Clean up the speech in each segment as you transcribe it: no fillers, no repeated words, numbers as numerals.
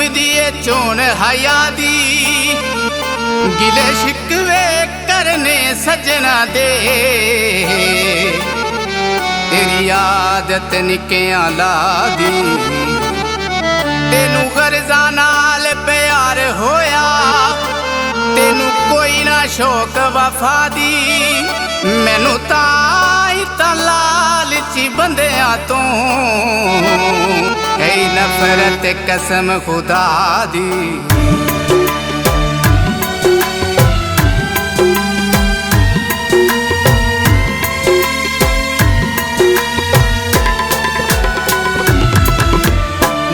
दिए चोन हया दी, गिले शिकवे करने सजना दे। तेरी आदत निकिया ला दी, तेनू गर्जा नाल प्यार होया, तेनू कोई ना शौक वफा दी। मैनू ताई ता लालची बंदियां तो है नफरत कसम खुदा दी।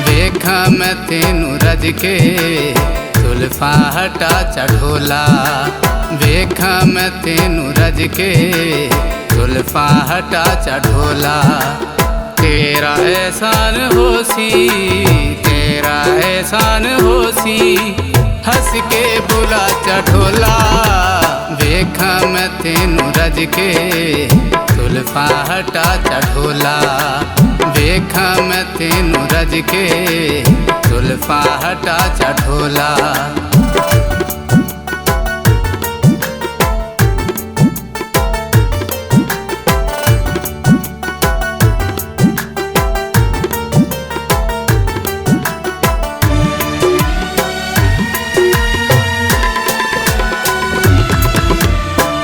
वेखा मैं तेनू रज के जुल्फा हटा चढ़ोला, वेखा मैं तेनू रज के जुल्फा हटा चढ़ोला। तेरा एहसान होसी, तेरा एहसान होसी, हंस के बुला चढ़ोला। वेखा मैं तेनू रज के जुल्फा हटा चढ़ोला, वेखा मैं तेनू रज के जुल्फा हटा चढ़ोला।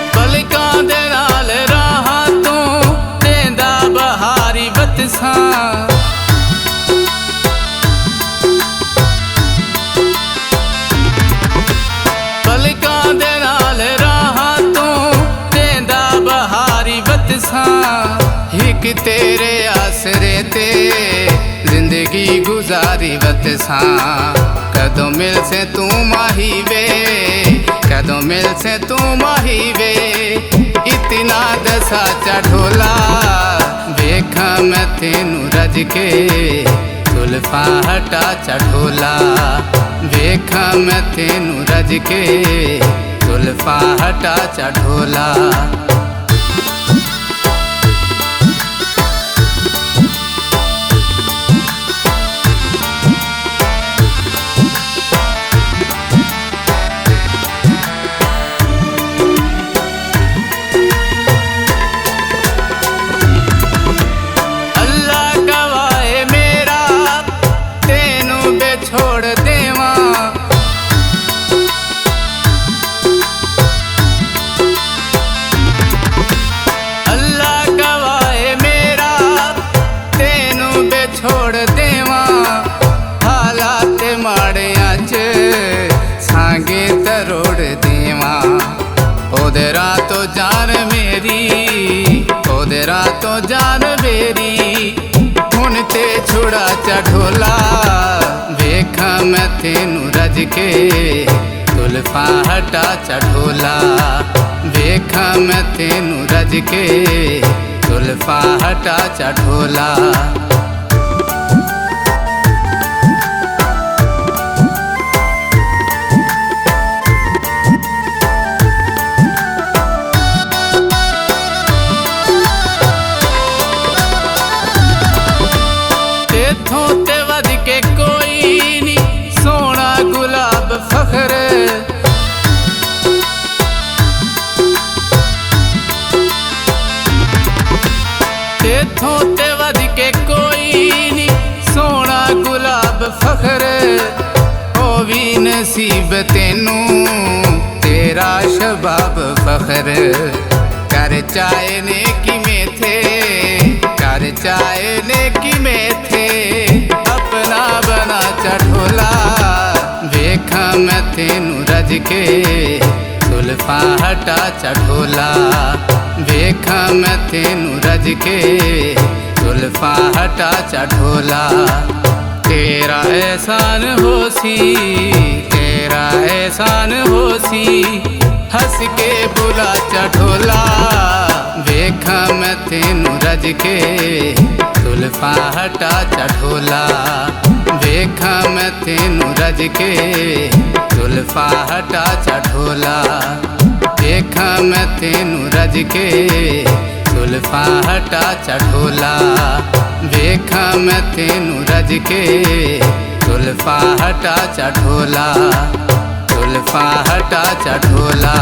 पलकां दे नाल राहां तों देंदा बहारी बतसां, हिक तेरे आसरे ते जिंदगी गुजारी बतसां। कदों मिल से तू माही वे, कदों मिल से तू माही वे, इतना दसा चढ़ोला। वेखा मैं तेनू रज के जुल्फा हटा चढ़ोला, वेखा मैं तेनू रज के जुल्फा हटा चढ़ोला। छोड़ देवा हालात माड़िया च सांगे तरोड़ देवा। ओदरा तो जान मेरी, ओदरा तो जान मेरी, हुण ते छुड़ा चढ़ोला। वेखा मैं तेनू रज के जुल्फा हटा चढ़ोला, वेखा मैं तेनू रज के जुल्फा हटा चढ़ोला। तेथों ते वध के कोई नी सोना गुलाब फखर, तेथों ते वध के कोई नी सोना गुलाब फखर। ओ भी नसीब तेनू तेरा शबाब फखर। कर चाहे ने कि में थे, कर चाहे ने कि में थे, अपना बना चढ़ोला। वेखा मैं तेनू रज के जुल्फा हटा चढ़ोला, वेखा मैं तेनू रज के जुल्फा हटा चढ़ोला। तेरा एहसान होसी, तेरा एहसान होसी, हंस के बुला चढ़ोला। वेखा मैं तेनू रज के जुल्फा हटा चढ़ोला, वेखा मैं तेनू रज के जुल्फा हटा चढ़ोला। वेखा मैं तेनू रज के जुल्फा हटा चढ़ोला, वेखा मैं तेनू रज के जुल्फा हटा चा ढोला, जुल्फा हटा चा ढोला।